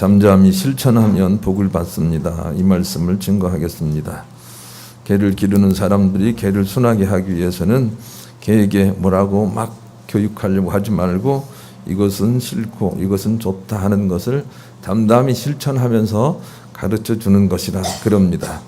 잠잠히 실천하면 복을 받습니다. 이 말씀을 증거하겠습니다. 개를 기르는 사람들이 개를 순하게 하기 위해서는 개에게 뭐라고 막 교육하려고 하지 말고 이것은 싫고 이것은 좋다 하는 것을 담담히 실천하면서 가르쳐 주는 것이라 그럽니다.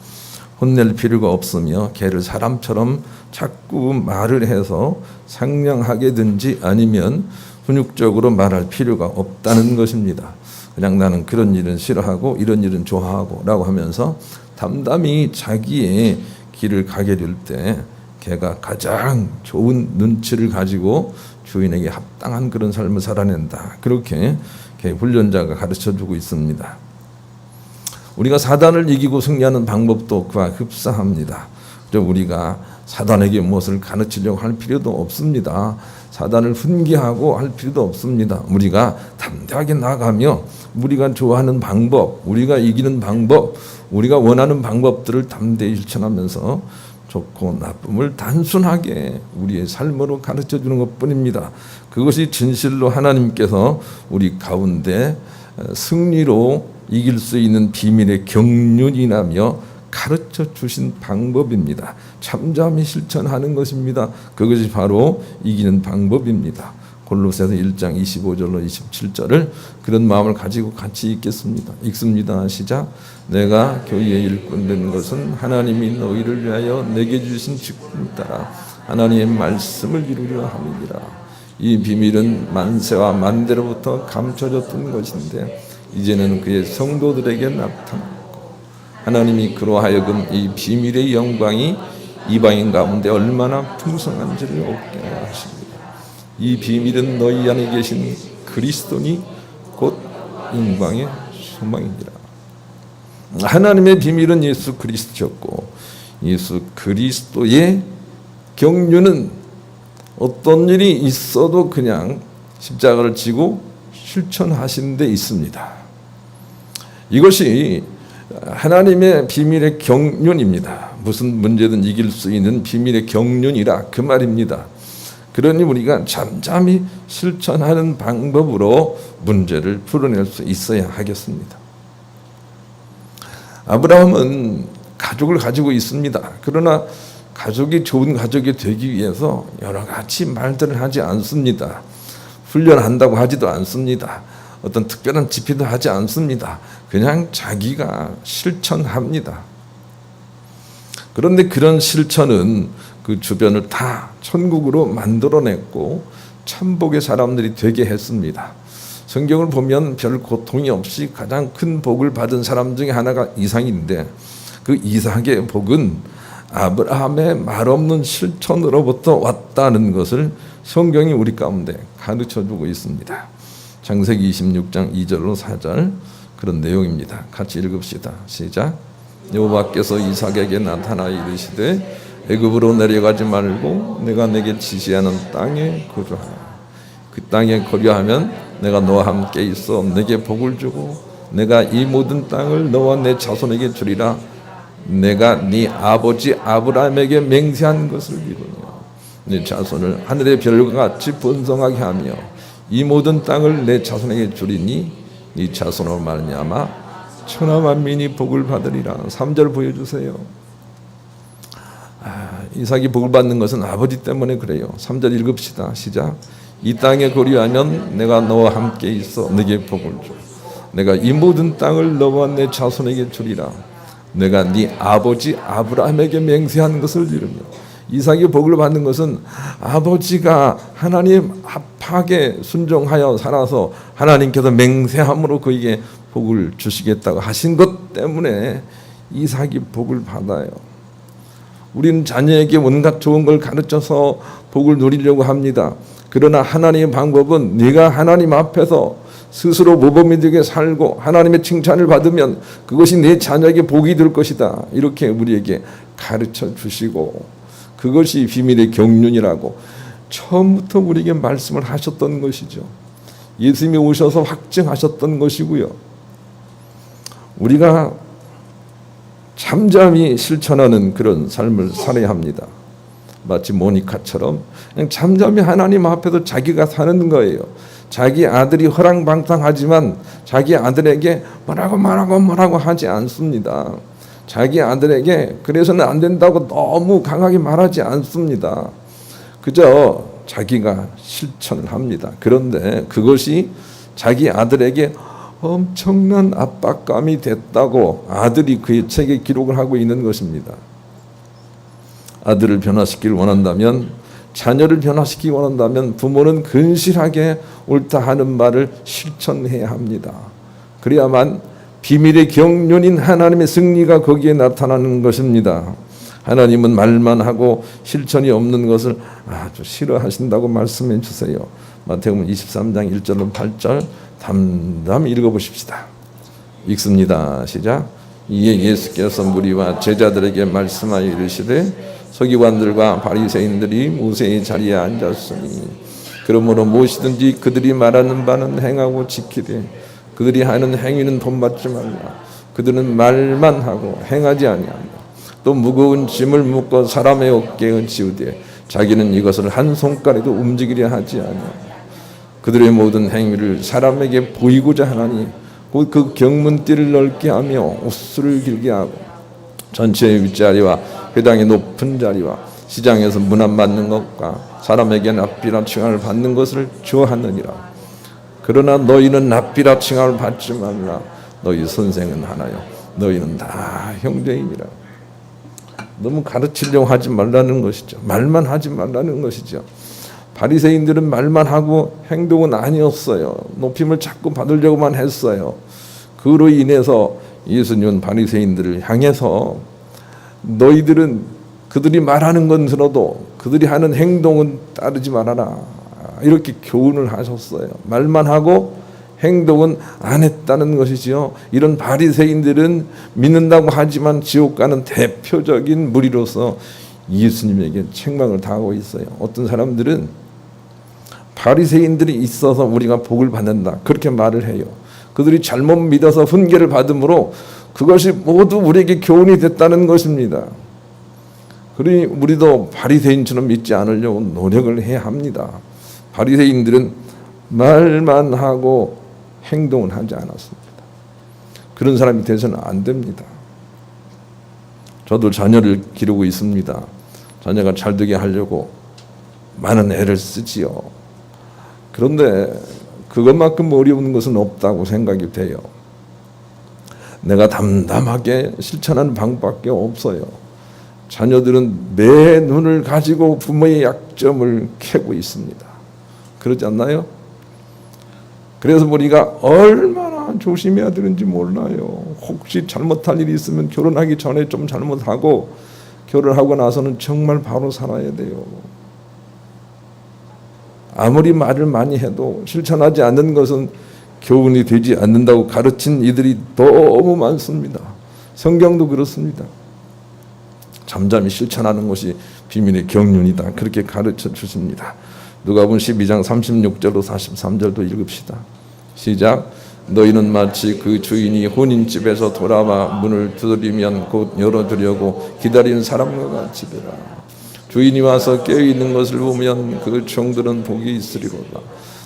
혼낼 필요가 없으며 개를 사람처럼 자꾸 말을 해서 상냥하게든지 아니면 훈육적으로 말할 필요가 없다는 것입니다. 그냥 나는 그런 일은 싫어하고 이런 일은 좋아하고 라고 하면서 담담히 자기의 길을 가게 될 때 개가 가장 좋은 눈치를 가지고 주인에게 합당한 그런 삶을 살아낸다. 그렇게 개 훈련자가 가르쳐주고 있습니다. 우리가 사단을 이기고 승리하는 방법도 그와 흡사합니다. 우리가 사단에게 무엇을 가르치려고 할 필요도 없습니다. 사단을 훈계하고 할 필요도 없습니다. 우리가 담대하게 나가며 우리가 좋아하는 방법, 우리가 이기는 방법, 우리가 원하는 방법들을 담대히 실천하면서 좋고 나쁨을 단순하게 우리의 삶으로 가르쳐주는 것뿐입니다. 그것이 진실로 하나님께서 우리 가운데 승리로 이길 수 있는 비밀의 경륜이라며 가르쳐 주신 방법입니다. 잠잠히 실천하는 것입니다. 그것이 바로 이기는 방법입니다. 골로새서 1장 25절로 27절을 그런 마음을 가지고 같이 읽습니다. 시작. 내가 교회의 일꾼 된 것은 하나님이 너희를 위하여 내게 주신 직분 따라 하나님의 말씀을 이루려 함이니라. 이 비밀은 만세와 만대로부터 감춰졌던 것인데 이제는 그의 성도들에게 나타났고 하나님이 그로 하여금 이 비밀의 영광이 이방인 가운데 얼마나 풍성한지를 얻게 하십니다. 이 비밀은 너희 안에 계신 그리스도니 곧 영광의 소망이니라. 하나님의 비밀은 예수 그리스도였고 예수 그리스도의 경륜은 어떤 일이 있어도 그냥 십자가를 지고 실천하신 데 있습니다. 이것이 하나님의 비밀의 경륜입니다. 무슨 문제든 이길 수 있는 비밀의 경륜이라 그 말입니다. 그러니 우리가 잠잠히 실천하는 방법으로 문제를 풀어낼 수 있어야 하겠습니다. 아브라함은 가족을 가지고 있습니다. 그러나 가족이 좋은 가족이 되기 위해서 여러 가지 말들을 하지 않습니다. 훈련한다고 하지도 않습니다. 어떤 특별한 집회도 하지 않습니다. 그냥 자기가 실천합니다. 그런데 그런 실천은 그 주변을 다 천국으로 만들어냈고 천복의 사람들이 되게 했습니다. 성경을 보면 별 고통이 없이 가장 큰 복을 받은 사람 중에 하나가 이삭인데 그 이삭의 복은 아브라함의 말없는 실천으로부터 왔다는 것을 성경이 우리 가운데 가르쳐주고 있습니다. 창세기 26장 2절로 4절 그런 내용입니다. 같이 읽읍시다. 시작. 여호와께서 이삭에게 나타나 이르시되 애굽으로 내려가지 말고 내가 내게 지시하는 땅에 거주하라. 그 땅에 거주하면 내가 너와 함께 있어 내게 복을 주고 내가 이 모든 땅을 너와 내 자손에게 주리라. 내가 네 아버지 아브라함에게 맹세한 것을 이루며 네 자손을 하늘의 별과 같이 번성하게 하며 이 모든 땅을 내 자손에게 주리니 네 자손으로 말미암아 천하 만민이 복을 받으리라. 3절 보여주세요. 이삭이 복을 받는 것은 아버지 때문에 그래요. 3절 읽읍시다. 시작. 이 땅에 거류하면 내가 너와 함께 있어 내게 복을 줘. 내가 이 모든 땅을 너와 내 자손에게 주리라. 내가 네 아버지 아브라함에게 맹세한 것을 이루며 이삭이 복을 받는 것은 아버지가 하나님 합하게 순종하여 살아서 하나님께서 맹세함으로 그에게 복을 주시겠다고 하신 것 때문에 이삭이 복을 받아요. 우리는 자녀에게 온갖 좋은 걸 가르쳐서 복을 누리려고 합니다. 그러나 하나님의 방법은 네가 하나님 앞에서 스스로 모범이되게 살고 하나님의 칭찬을 받으면 그것이 내 자녀에게 복이 될 것이다. 이렇게 우리에게 가르쳐 주시고 그것이 비밀의 경륜이라고 처음부터 우리에게 말씀을 하셨던 것이죠. 예수님이 오셔서 확증하셨던 것이고요. 우리가 잠잠히 실천하는 그런 삶을 살아야 합니다. 마치 모니카처럼 그냥 잠잠히 하나님 앞에서 자기가 사는 거예요. 자기 아들이 허랑방탕하지만 자기 아들에게 뭐라고 하지 않습니다. 자기 아들에게 그래서는 안 된다고 너무 강하게 말하지 않습니다. 그저 자기가 실천을 합니다. 그런데 그것이 자기 아들에게 엄청난 압박감이 됐다고 아들이 그의 책에 기록을 하고 있는 것입니다. 아들을 변화시키길 원한다면, 자녀를 변화시키기 원한다면 부모는 근실하게 옳다 하는 말을 실천해야 합니다. 그래야만 비밀의 경륜인 하나님의 승리가 거기에 나타나는 것입니다. 하나님은 말만 하고 실천이 없는 것을 아주 싫어하신다고 말씀해 주세요. 마태복음 23장 1절로 8절 담담히 읽어보십시다. 읽습니다. 시작. 이에 예수께서 무리와 제자들에게 말씀하여 이르시되 서기관들과 바리새인들이 모세의 자리에 앉았으니 그러므로 무엇이든지 그들이 말하는 바는 행하고 지키되 그들이 하는 행위는 본받지 말라. 그들은 말만 하고 행하지 아니한다. 또 무거운 짐을 묶어 사람의 어깨에 지우되 자기는 이것을 한 손가락도 움직이려 하지 아니한다. 그들의 모든 행위를 사람에게 보이고자 하나니 곧 그 경문띠를 넓게 하며 옷수를 길게 하고 전체의 윗자리와 회당의 높은 자리와 시장에서 문안 받는 것과 사람에게 납비나 칭함을 받는 것을 좋아하느니라. 그러나 너희는 납비나 칭함을 받지 말라. 너희 선생은 하나요 너희는 다 형제이니라. 너무 가르치려고 하지 말라는 것이죠. 말만 하지 말라는 것이죠. 바리새인들은 말만 하고 행동은 아니었어요. 높임을 자꾸 받으려고만 했어요. 그로 인해서 예수님은 바리새인들을 향해서 너희들은 그들이 말하는 건 들어도 그들이 하는 행동은 따르지 말아라. 이렇게 교훈을 하셨어요. 말만 하고 행동은 안 했다는 것이지요. 이런 바리새인들은 믿는다고 하지만 지옥 가는 대표적인 무리로서 예수님에게 책망을 당하고 있어요. 어떤 사람들은 바리새인들이 있어서 우리가 복을 받는다 그렇게 말을 해요. 그들이 잘못 믿어서 훈계를 받음으로 그것이 모두 우리에게 교훈이 됐다는 것입니다. 그러니 우리도 바리새인처럼 믿지 않으려고 노력을 해야 합니다. 바리새인들은 말만 하고 행동은 하지 않았습니다. 그런 사람이 되서는 안 됩니다. 저도 자녀를 기르고 있습니다. 자녀가 잘 되게 하려고 많은 애를 쓰지요. 그런데 그것만큼 어려운 것은 없다고 생각이 돼요. 내가 담담하게 실천하는 방법밖에 없어요. 자녀들은 매 눈을 가지고 부모의 약점을 캐고 있습니다. 그렇지 않나요? 그래서 우리가 얼마나 조심해야 되는지 몰라요. 혹시 잘못할 일이 있으면 결혼하기 전에 좀 잘못하고 결혼하고 나서는 정말 바로 살아야 돼요. 아무리 말을 많이 해도 실천하지 않는 것은 교훈이 되지 않는다고 가르친 이들이 너무 많습니다. 성경도 그렇습니다. 잠잠히 실천하는 것이 비밀의 경륜이다. 그렇게 가르쳐 주십니다. 누가복음 12장 36절로 43절도 읽읍시다. 시작. 너희는 마치 그 주인이 혼인집에서 돌아와 문을 두드리면 곧 열어주려고 기다리는 사람과 같이 되라. 주인이 와서 깨어있는 것을 보면 그 종들은 복이 있으리로다.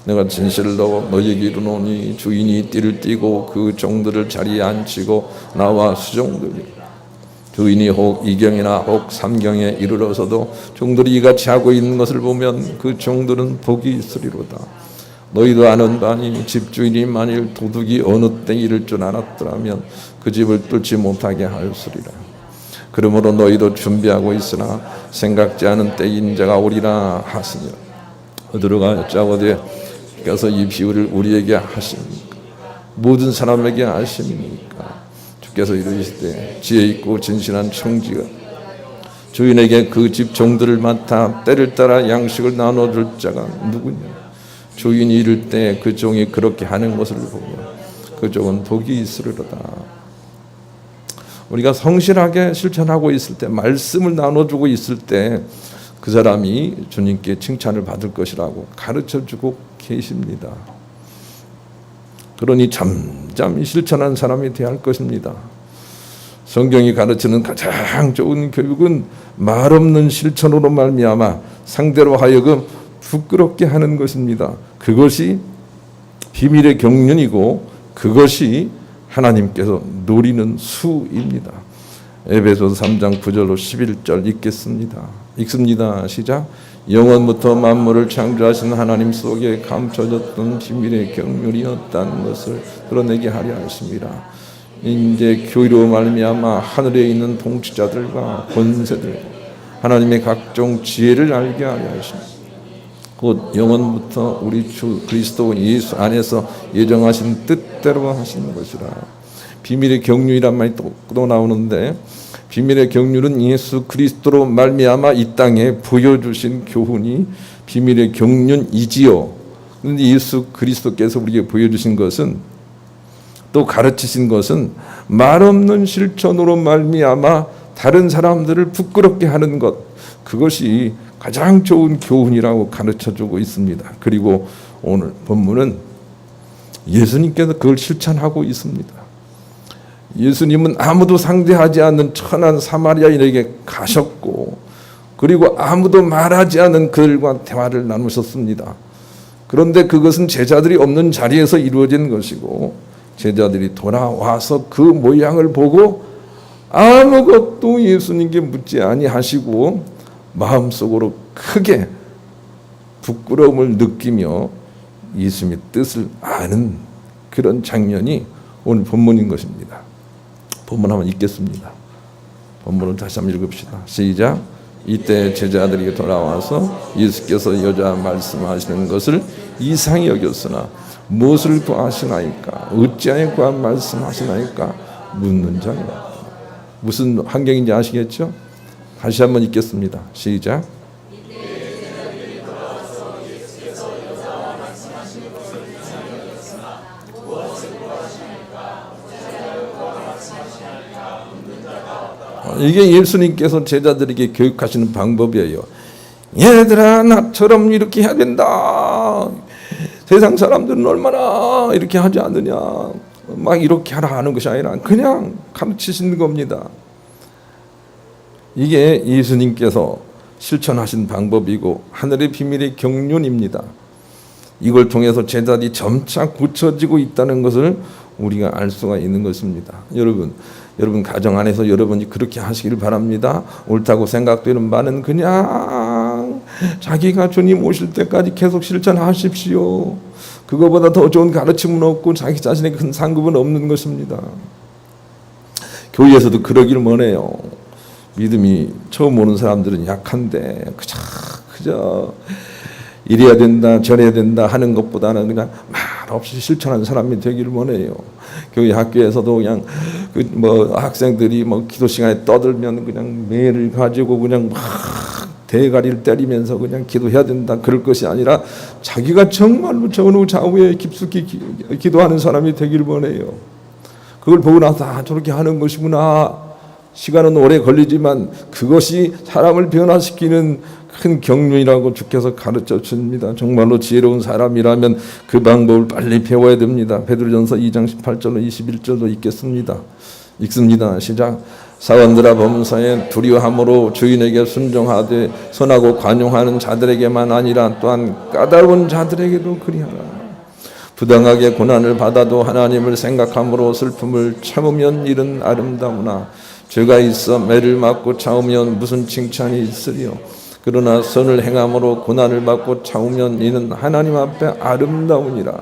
내가 진실로 너희에게 이르노니 주인이 띠를 띠고 그 종들을 자리에 앉히고 나와 수종들이 주인이 혹 2경이나 혹 3경에 이르러서도 종들이 이같이 하고 있는 것을 보면 그 종들은 복이 있으리로다. 너희도 아는 바니 집주인이 만일 도둑이 어느 때 이를 줄 알았더라면 그 집을 뚫지 못하게 하였으리라. 그러므로 너희도 준비하고 있으나 생각지 않은 때 인자가 오리라 하시니라. 어디로 여짜오되 그래서 이 비유를 우리에게 하십니까? 모든 사람에게 하십니까? 주께서 이르시되 지혜 있고 진실한 청지가 주인에게 그 집 종들을 맡아 때를 따라 양식을 나눠줄 자가 누구냐? 주인이 이를 때 그 종이 그렇게 하는 것을 보고 그 종은 복이 있으리로다. 우리가 성실하게 실천하고 있을 때, 말씀을 나눠주고 있을 때 그 사람이 주님께 칭찬을 받을 것이라고 가르쳐주고 계십니다. 그러니 잠잠히 실천한 사람이 되어야 할 것입니다. 성경이 가르치는 가장 좋은 교육은 말 없는 실천으로 말미암아 상대로 하여금 부끄럽게 하는 것입니다. 그것이 비밀의 경륜이고 그것이 하나님께서 노리는 수입니다. 에베소서 3장 9절로 11절 읽습니다. 시작. 영원부터 만물을 창조하신 하나님 속에 감춰졌던 비밀의 경륜이었다는 것을 드러내게 하려 하십니다. 이제 교회로 말미암아 하늘에 있는 통치자들과 권세들 하나님의 각종 지혜를 알게 하려 하십니다. 곧 영원부터 우리 주 그리스도 예수 안에서 예정하신 뜻대로 하시는 것이라. 비밀의 경륜이란 말이 또 나오는데, 비밀의 경륜은 예수 그리스도로 말미암아 이 땅에 보여주신 교훈이 비밀의 경륜이지요. 그런데 예수 그리스도께서 우리에게 보여주신 것은, 또 가르치신 것은 말없는 실천으로 말미암아 다른 사람들을 부끄럽게 하는 것, 그것이 가장 좋은 교훈이라고 가르쳐주고 있습니다. 그리고 오늘 본문은 예수님께서 그걸 실천하고 있습니다. 예수님은 아무도 상대하지 않는 천한 사마리아인에게 가셨고, 그리고 아무도 말하지 않는 그들과 대화를 나누셨습니다. 그런데 그것은 제자들이 없는 자리에서 이루어진 것이고, 제자들이 돌아와서 그 모양을 보고 아무것도 예수님께 묻지 아니하시고 마음속으로 크게 부끄러움을 느끼며 예수님의 뜻을 아는 그런 장면이 오늘 본문인 것입니다. 본문 한번 읽겠습니다. 본문을 다시 한번 읽읍시다. 시작. 이때 제자들이 돌아와서 예수께서 여자 말씀하시는 것을 이상히 여겼으나 무엇을 구하시나이까, 어찌하여 구한 말씀하시나이까 묻는 자가. 무슨 환경인지 아시겠죠? 다시 한번 읽겠습니다. 시작. 이게 예수님께서 제자들에게 교육하시는 방법이에요. 얘들아, 나처럼 이렇게 해야 된다. 세상 사람들은 얼마나 이렇게 하지 않느냐. 막 이렇게 하라 하는 것이 아니라 그냥 가르치시는 겁니다. 이게 예수님께서 실천하신 방법이고 하늘의 비밀의 경륜입니다. 이걸 통해서 제자들이 점차 굳혀지고 있다는 것을 우리가 알 수가 있는 것입니다. 여러분 가정 안에서 여러분이 그렇게 하시기를 바랍니다. 옳다고 생각되는 바는 그냥 자기가 주님 오실 때까지 계속 실천하십시오. 그거보다 더 좋은 가르침은 없고 자기 자신의 큰 상급은 없는 것입니다. 교회에서도 그러기를 원해요. 믿음이 처음 오는 사람들은 약한데 그저 이래야 된다 저래야 된다 하는 것보다는 그냥 말없이 실천하는 사람이 되기를 원해요. 교회 학교에서도 그냥 학생들이 기도 시간에 떠들면 그냥 매를 가지고 그냥 막 대가리를 때리면서 그냥 기도해야 된다 그럴 것이 아니라 자기가 정말로 전후 좌우에 깊숙이 기도하는 사람이 되기를 원해요. 그걸 보고 나서 저렇게 하는 것이구나. 시간은 오래 걸리지만 그것이 사람을 변화시키는 큰 경륜이라고 주께서 가르쳐 줍니다. 정말로 지혜로운 사람이라면 그 방법을 빨리 배워야 됩니다. 베드로전서 2장 18절로 21절도 읽습니다. 시작. 사원들아 범사에 두려워함으로 주인에게 순종하되 선하고 관용하는 자들에게만 아니라 또한 까다로운 자들에게도 그리하라. 부당하게 고난을 받아도 하나님을 생각함으로 슬픔을 참으면 이는 아름다우나 죄가 있어 매를 맞고 참으면 무슨 칭찬이 있으리요. 그러나 선을 행함으로 고난을 받고 참으면 이는 하나님 앞에 아름다우니라.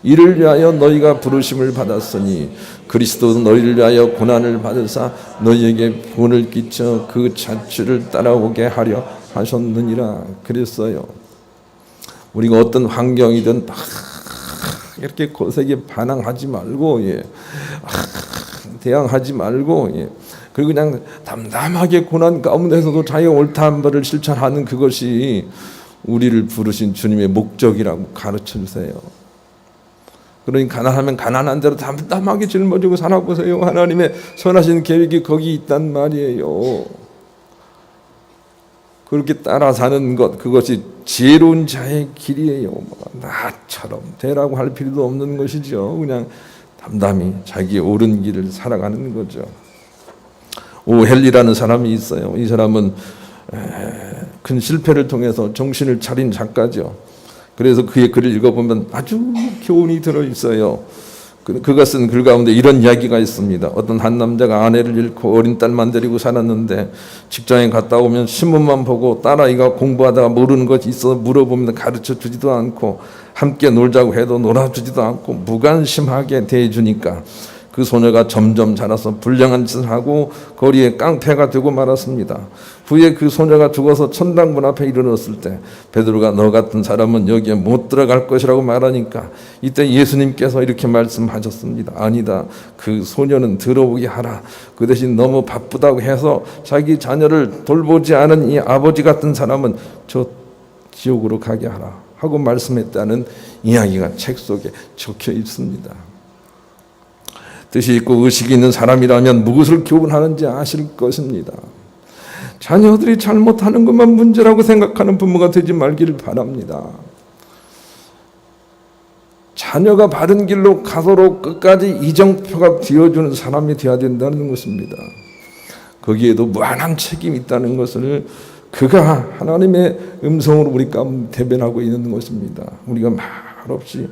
이를 위하여 너희가 부르심을 받았으니 그리스도도 너희를 위하여 고난을 받으사 너희에게 분을 끼쳐 그 자취를 따라오게 하려 하셨느니라. 그랬어요. 우리가 어떤 환경이든 막 이렇게 고색에 반항하지 말고 대항하지 말고 그리고 그냥 담담하게 고난 가운데서도 자기가 옳다는 바를 실천하는 그것이 우리를 부르신 주님의 목적이라고 가르쳐 주세요. 그러니 가난하면 가난한 대로 담담하게 짊어지고 살아보세요. 하나님의 선하신 계획이 거기 있단 말이에요. 그렇게 따라 사는 것, 그것이 지혜로운 자의 길이에요. 나처럼 되라고 할 필요도 없는 것이죠. 그냥 담담히 자기의 옳은 길을 살아가는 거죠. 오헬리라는 사람이 있어요. 이 사람은 큰 실패를 통해서 정신을 차린 작가죠. 그래서 그의 글을 읽어보면 아주 교훈이 들어있어요. 그가 쓴 글 가운데 이런 이야기가 있습니다. 어떤 한 남자가 아내를 잃고 어린 딸만 데리고 살았는데 직장에 갔다 오면 신문만 보고 딸아이가 공부하다가 모르는 것이 있어 물어보면 가르쳐 주지도 않고 함께 놀자고 해도 놀아주지도 않고 무관심하게 대해주니까 그 소녀가 점점 자라서 불량한 짓을 하고 거리에 깡패가 되고 말았습니다. 후에 그 소녀가 죽어서 천당문 앞에 이르렀을 때 베드로가 너 같은 사람은 여기에 못 들어갈 것이라고 말하니까 이때 예수님께서 이렇게 말씀하셨습니다. 아니다. 그 소녀는 들어오게 하라. 그 대신 너무 바쁘다고 해서 자기 자녀를 돌보지 않은 이 아버지 같은 사람은 저 지옥으로 가게 하라 하고 말씀했다는 이야기가 책 속에 적혀 있습니다. 뜻이 있고 의식이 있는 사람이라면 무엇을 교훈하는지 아실 것입니다. 자녀들이 잘못하는 것만 문제라고 생각하는 부모가 되지 말기를 바랍니다. 자녀가 바른 길로 가도록 끝까지 이정표가 되어주는 사람이 되어야 된다는 것입니다. 거기에도 무한한 책임이 있다는 것을 그가 하나님의 음성으로 우리 가운데 대변하고 있는 것입니다. 우리가 말없이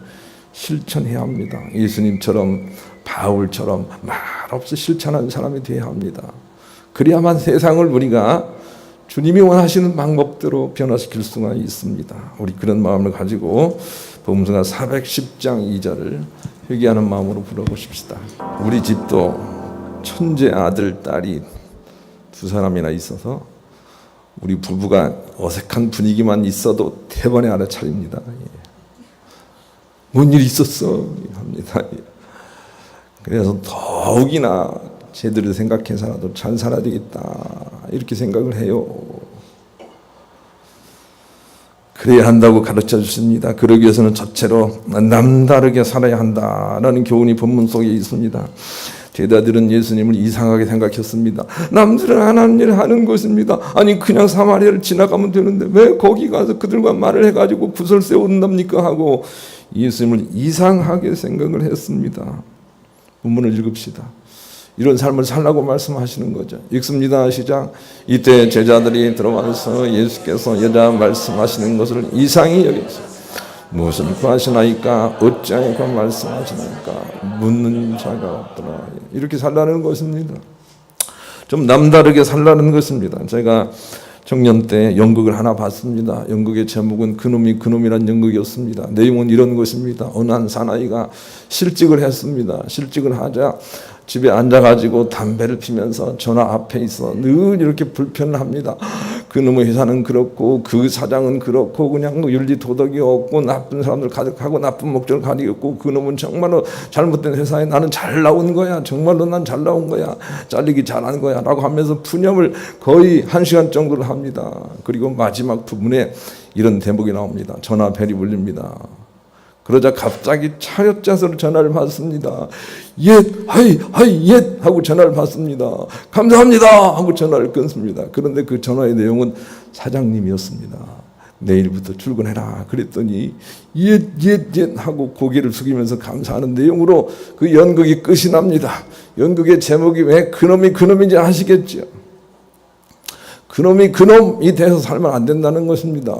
실천해야 합니다. 예수님처럼 바울처럼 말없이 실천하는 사람이 되어야 합니다. 그래야만 세상을 우리가 주님이 원하시는 방법대로 변화시킬 수가 있습니다. 우리 그런 마음을 가지고 복음서가 410장 2절을 회개하는 마음으로 불러보십시다. 우리 집도 천재 아들, 딸이 두 사람이나 있어서 우리 부부가 어색한 분위기만 있어도 대번에 알아차립니다. 뭔 일이 있었어? 합니다. 그래서 더욱이나 제대로 생각해서라도 잘 살아야 되겠다 이렇게 생각을 해요. 그래야 한다고 가르쳐 주십니다. 그러기 위해서는 첫째로 남다르게 살아야 한다라는 교훈이 본문 속에 있습니다. 제자들은 예수님을 이상하게 생각했습니다. 남들은 안 하는 일을 하는 것입니다. 아니 그냥 사마리아를 지나가면 되는데 왜 거기 가서 그들과 말을 해가지고 굿을 세운답니까 하고 예수님을 이상하게 생각을 했습니다. 본문을 읽읍시다. 이런 삶을 살라고 말씀하시는 거죠. 읽습니다. 시작. 이때 제자들이 들어와서 예수께서 여자 말씀하시는 것을 이상히 여겼어요. 무엇을 구하시나이까? 어찌하여 말씀하시나이까? 묻는 자가 없더라. 이렇게 살라는 것입니다. 좀 남다르게 살라는 것입니다. 제가 청년 때 연극을 하나 봤습니다. 연극의 제목은 그놈이 그놈이란 연극이었습니다. 내용은 이런 것입니다. 어느 한 사나이가 실직을 했습니다. 실직을 하자 집에 앉아가지고 담배를 피면서 전화 앞에 있어 늘 이렇게 불편을 합니다. 그놈의 회사는 그렇고 그 사장은 그렇고 그냥 윤리 도덕이 없고 나쁜 사람들 가득하고 나쁜 목적을 가지고 있고 그놈은 정말로 잘못된 회사에 나는 잘 나온 거야. 정말로 난 잘 나온 거야. 잘리기 잘한 거야. 라고 하면서 푸념을 거의 1시간 정도를 합니다. 그리고 마지막 부분에 이런 대목이 나옵니다. 전화벨이 울립니다. 그러자 갑자기 차렷자세로 전화를 받습니다. 예, 하이, 하이, 예 하고 전화를 받습니다. 감사합니다 하고 전화를 끊습니다. 그런데 그 전화의 내용은 사장님이었습니다. 내일부터 출근해라 그랬더니 예, 예, 예 하고 고개를 숙이면서 감사하는 내용으로 그 연극이 끝이 납니다. 연극의 제목이 왜 그놈이 그놈인지 아시겠죠? 그놈이 그놈이 돼서 살면 안 된다는 것입니다.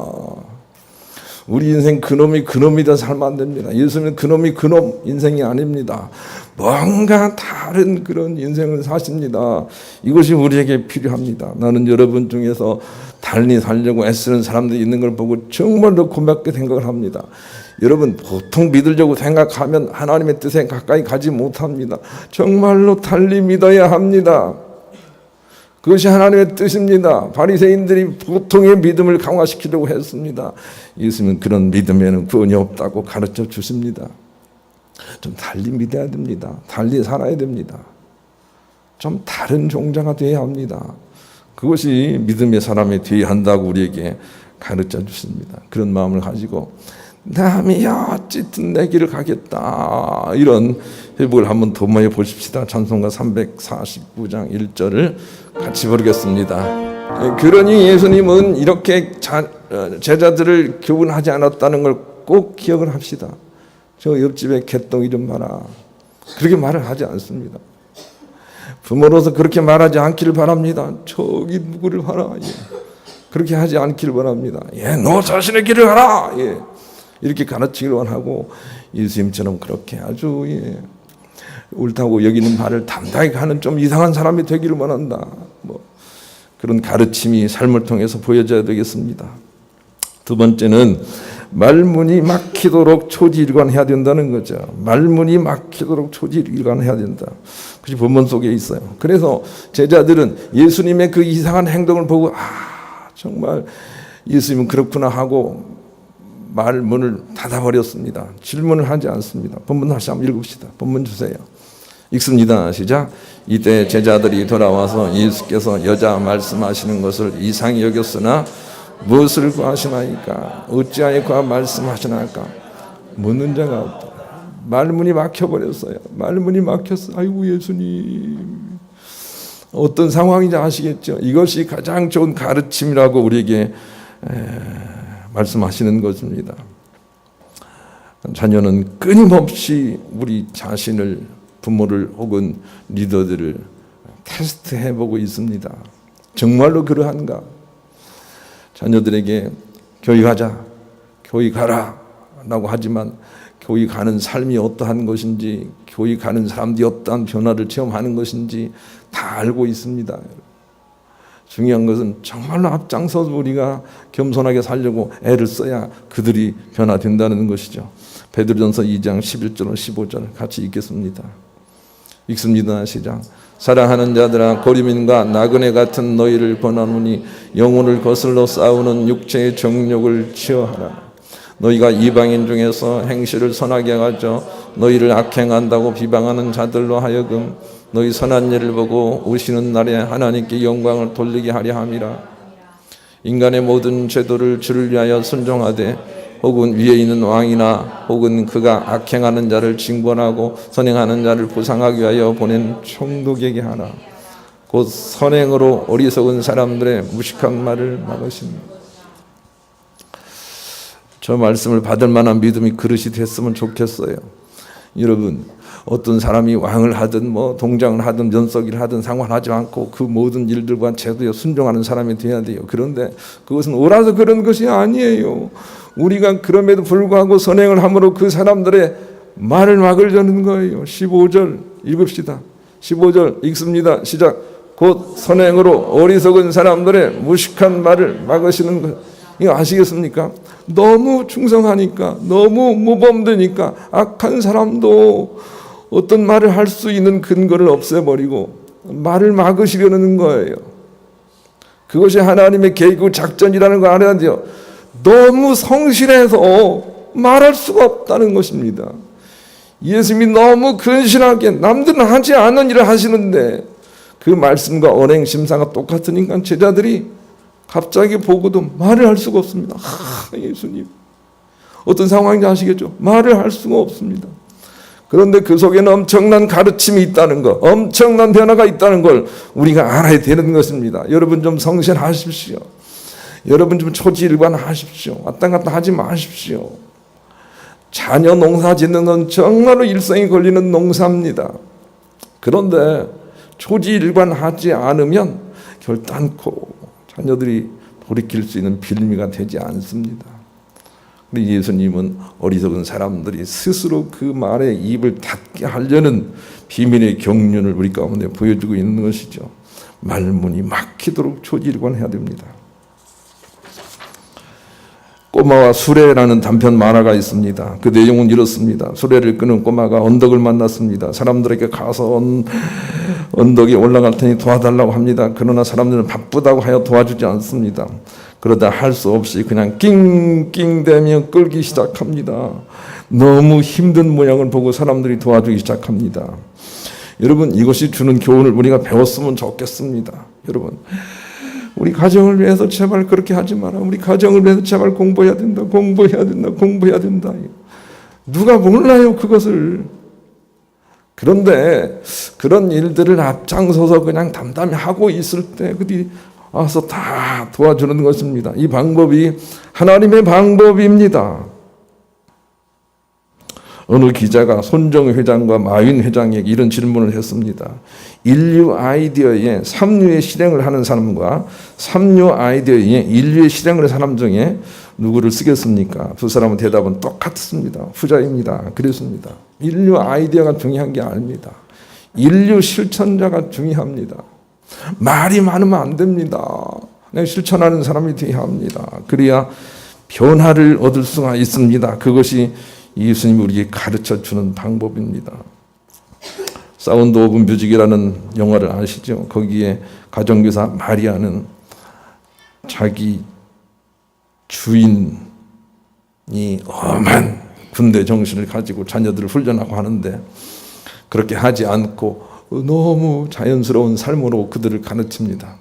우리 인생 그놈이 그놈이다 살면 안 됩니다. 예수님은 그놈이 그놈 인생이 아닙니다. 뭔가 다른 그런 인생을 사십니다. 이것이 우리에게 필요합니다. 나는 여러분 중에서 달리 살려고 애쓰는 사람들이 있는 걸 보고 정말로 고맙게 생각을 합니다. 여러분 보통 믿으려고 생각하면 하나님의 뜻에 가까이 가지 못합니다. 정말로 달리 믿어야 합니다. 그것이 하나님의 뜻입니다. 바리새인들이 보통의 믿음을 강화시키려고 했습니다. 예수님은 그런 믿음에는 구원이 없다고 가르쳐 주십니다. 좀 달리 믿어야 됩니다. 달리 살아야 됩니다. 좀 다른 종자가 되어야 합니다. 그것이 믿음의 사람이 되어야 한다고 우리에게 가르쳐 주십니다. 그런 마음을 가지고 남이 어쨌든 내 길을 가겠다 이런 회복을 한번 도모해 보십시다. 찬송가 349장 1절을 같이 부르겠습니다. 그러니 예수님은 이렇게 제자들을 교훈하지 않았다는 걸 꼭 기억을 합시다. 저 옆집에 개똥이 좀 봐라 그렇게 말을 하지 않습니다. 부모로서 그렇게 말하지 않기를 바랍니다. 저기 누구를 봐라 그렇게 하지 않기를 바랍니다. 너 자신의 길을 가라 이렇게 가르치기만 하고 예수님처럼 그렇게 아주 옳다고 여기는 말을 담대하게 하는 좀 이상한 사람이 되기를 원한다. 그런 가르침이 삶을 통해서 보여져야 되겠습니다. 두 번째는 말문이 막히도록 초지일관해야 된다는 거죠. 말문이 막히도록 초지일관해야 된다. 그것이 본문 속에 있어요. 그래서 제자들은 예수님의 그 이상한 행동을 보고 정말 예수님은 그렇구나 하고 말문을 닫아버렸습니다. 질문을 하지 않습니다. 본문 다시 한번 읽읍시다. 본문 주세요. 읽습니다. 시작. 이때 제자들이 돌아와서 예수께서 여자 말씀하시는 것을 이상히 여겼으나 무엇을 구하시나이까? 어찌하여 구하 말씀하시나이까? 묻는 자가 없다. 말문이 막혀버렸어요. 말문이 막혔어요. 아이고 예수님. 어떤 상황인지 아시겠죠? 이것이 가장 좋은 가르침이라고 우리에게 말씀하시는 것입니다. 자녀는 끊임없이 우리 자신을, 부모를 혹은 리더들을 테스트해보고 있습니다. 정말로 그러한가? 자녀들에게 교육하자, 교육하라 라고 하지만 교육하는 삶이 어떠한 것인지, 교육하는 사람들이 어떠한 변화를 체험하는 것인지 다 알고 있습니다. 중요한 것은 정말로 앞장서서 우리가 겸손하게 살려고 애를 써야 그들이 변화된다는 것이죠. 베드로전서 2장 11절 15절 같이 읽겠습니다. 읽습니다. 시작. 사랑하는 자들아, 고리민과 나그네 같은 너희를 권하노니 영혼을 거슬러 싸우는 육체의 정욕을 치어하라. 너희가 이방인 중에서 행실을 선하게 하죠. 너희를 악행한다고 비방하는 자들로 하여금 너희 선한 일을 보고 오시는 날에 하나님께 영광을 돌리게 하려 함이라. 인간의 모든 제도를 주를 위하여 순종하되 혹은 위에 있는 왕이나 혹은 그가 악행하는 자를 징벌하고 선행하는 자를 보상하기 위하여 보낸 총독에게 하라. 곧 선행으로 어리석은 사람들의 무식한 말을 막으십니다. 저 말씀을 받을 만한 믿음이 그릇이 됐으면 좋겠어요. 여러분, 어떤 사람이 왕을 하든 동장을 하든 연석을 하든 상관하지 않고 그 모든 일들과 제도에 순종하는 사람이 돼야 돼요. 그런데 그것은 옳아서 그런 것이 아니에요. 우리가 그럼에도 불구하고 선행을 함으로 그 사람들의 말을 막으려는 거예요. 15절 읽읍시다. 15절 읽습니다. 시작. 곧 선행으로 어리석은 사람들의 무식한 말을 막으시는 것. 이거 아시겠습니까? 너무 충성하니까, 너무 모범되니까 악한 사람도 어떤 말을 할 수 있는 근거를 없애버리고 말을 막으시려는 거예요. 그것이 하나님의 계획 작전이라는 거 알아야 돼요. 너무 성실해서 말할 수가 없다는 것입니다. 예수님이 너무 근실하게 남들은 하지 않는 일을 하시는데 그 말씀과 언행 심사가 똑같으니까 제자들이 갑자기 보고도 말을 할 수가 없습니다. 예수님, 어떤 상황인지 아시겠죠? 말을 할 수가 없습니다. 그런데 그 속에는 엄청난 가르침이 있다는 것, 엄청난 변화가 있다는 걸 우리가 알아야 되는 것입니다. 여러분 좀 성실하십시오. 여러분 좀 초지일관하십시오. 왔다 갔다 하지 마십시오. 자녀 농사 짓는 건 정말로 일생이 걸리는 농사입니다. 그런데 초지일관하지 않으면 결단코 자녀들이 돌이킬 수 있는 빌미가 되지 않습니다. 우리 예수님은 어리석은 사람들이 스스로 그 말에 입을 닫게 하려는 비밀의 경륜을 우리 가운데 보여주고 있는 것이죠. 말문이 막히도록 초지일관해야 됩니다. 꼬마와 수레라는 단편 만화가 있습니다. 그 내용은 이렇습니다. 수레를 끄는 꼬마가 언덕을 만났습니다. 사람들에게 가서 언덕에 올라갈 테니 도와달라고 합니다. 그러나 사람들은 바쁘다고 하여 도와주지 않습니다. 그러다 할 수 없이 그냥 낑낑대며 끌기 시작합니다. 너무 힘든 모양을 보고 사람들이 도와주기 시작합니다. 여러분, 이것이 주는 교훈을 우리가 배웠으면 좋겠습니다. 여러분, 우리 가정을 위해서 제발 그렇게 하지 마라. 우리 가정을 위해서 제발 공부해야 된다. 공부해야 된다. 공부해야 된다. 누가 몰라요, 그것을. 그런데 그런 일들을 앞장서서 그냥 담담히 하고 있을 때 그들이 와서 다 도와주는 것입니다. 이 방법이 하나님의 방법입니다. 어느 기자가 손정 회장과 마윈 회장에게 이런 질문을 했습니다. 인류 아이디어에 삼류의 실행을 하는 사람과 삼류 아이디어에 인류의 실행을 하는 사람 중에 누구를 쓰겠습니까? 두 사람은 대답은 똑같습니다. 후자입니다. 그랬습니다. 인류 아이디어가 중요한 게 아닙니다. 인류 실천자가 중요합니다. 말이 많으면 안 됩니다. 그냥 실천하는 사람이 되어야 합니다. 그래야 변화를 얻을 수가 있습니다. 그것이 예수님이 우리에게 가르쳐주는 방법입니다. 사운드 오브 뮤직이라는 영화를 아시죠? 거기에 가정교사 마리아는 자기 주인이 엄한 군대 정신을 가지고 자녀들을 훈련하고 하는데 그렇게 하지 않고 너무 자연스러운 삶으로 그들을 가르칩니다.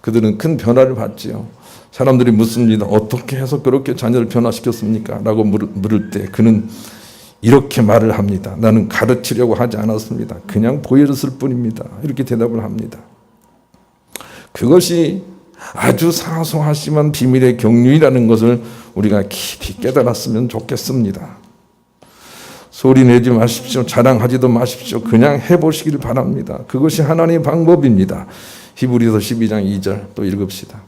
그들은 큰 변화를 받지요. 사람들이 묻습니다. 어떻게 해서 그렇게 자녀를 변화시켰습니까? 라고 물을 때 그는 이렇게 말을 합니다. 나는 가르치려고 하지 않았습니다. 그냥 보여줬을 뿐입니다. 이렇게 대답을 합니다. 그것이 아주 사소하지만 비밀의 경륜이라는 것을 우리가 깊이 깨달았으면 좋겠습니다. 소리 내지 마십시오. 자랑하지도 마십시오. 그냥 해보시길 바랍니다. 그것이 하나님의 방법입니다. 히브리서 12장 2절 또 읽읍시다.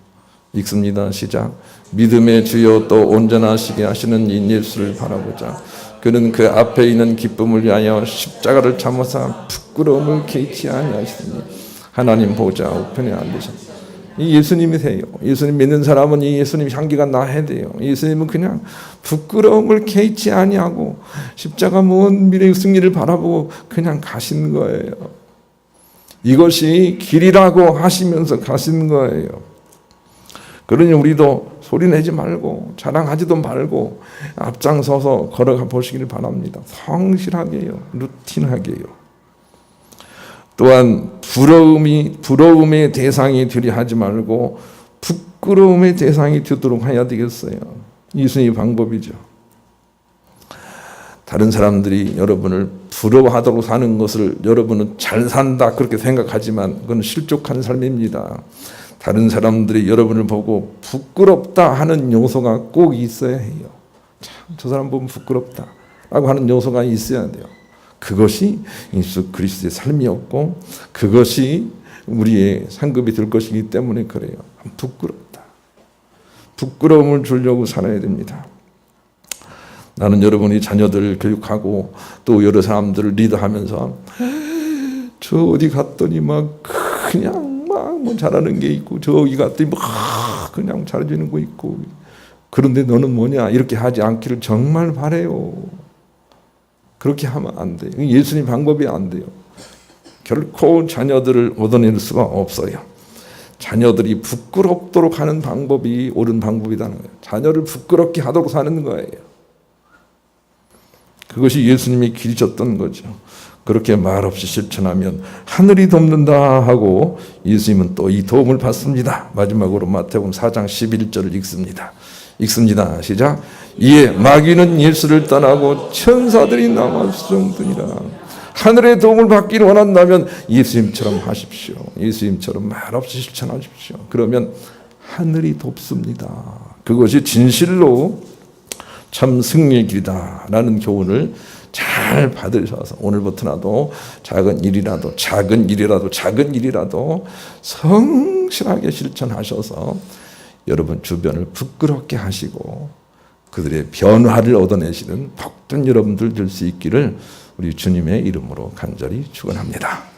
읽습니다. 시작. 믿음의 주여 또 온전하시게 하시는 이 예수를 바라보자. 그는 그 앞에 있는 기쁨을 위하여 십자가를 참으사 부끄러움을 개의치 아니하시니 하나님 보좌 우편에 앉으셨다. 이 예수님이세요. 예수님 믿는 사람은 이 예수님 향기가 나야 돼요. 예수님은 그냥 부끄러움을 개의치 아니하고 십자가 먼 미래의 승리를 바라보고 그냥 가신 거예요. 이것이 길이라고 하시면서 가신 거예요. 그러니 우리도 소리내지 말고 자랑하지도 말고 앞장서서 걸어가 보시길 바랍니다. 성실하게요. 루틴하게요. 또한 부러움의 대상이 되려 하지 말고 부끄러움의 대상이 되도록 해야 되겠어요. 예수님의 방법이죠. 다른 사람들이 여러분을 부러워하도록 사는 것을 여러분은 잘 산다 그렇게 생각하지만 그건 실족한 삶입니다. 다른 사람들이 여러분을 보고 부끄럽다 하는 요소가 꼭 있어야 해요. 참, 저 사람 보면 부끄럽다 라고 하는 요소가 있어야 돼요. 그것이 예수 그리스도의 삶이었고 그것이 우리의 상급이 될 것이기 때문에 그래요. 부끄럽다. 부끄러움을 주려고 살아야 됩니다. 나는 여러분이 자녀들을 교육하고 또 여러 사람들을 리더하면서 저 어디 갔더니 막 그냥 뭐 잘하는 게 있고 저기 갔더니 막 그냥 잘해주는 거 있고 그런데 너는 뭐냐 이렇게 하지 않기를 정말 바라요. 그렇게 하면 안 돼요. 예수님 방법이 안 돼요. 결코 자녀들을 얻어낼 수가 없어요. 자녀들이 부끄럽도록 하는 방법이 옳은 방법이라는 거예요. 자녀를 부끄럽게 하도록 사는 거예요. 그것이 예수님이 길이셨던 거죠. 그렇게 말없이 실천하면 하늘이 돕는다 하고 예수님은 또 이 도움을 받습니다. 마지막으로 마태복음 4장 11절을 읽습니다. 시작. 이에 마귀는 예수를 떠나고 천사들이 남아 수종드니라. 하늘의 도움을 받기를 원한다면 예수님처럼 하십시오. 예수님처럼 말없이 실천하십시오. 그러면 하늘이 돕습니다. 그것이 진실로 참 승리의 길이다라는 교훈을 잘 받으셔서 오늘부터라도 작은 일이라도 성실하게 실천하셔서 여러분 주변을 부끄럽게 하시고 그들의 변화를 얻어내시는 복된 여러분들 될 수 있기를 우리 주님의 이름으로 간절히 축원합니다.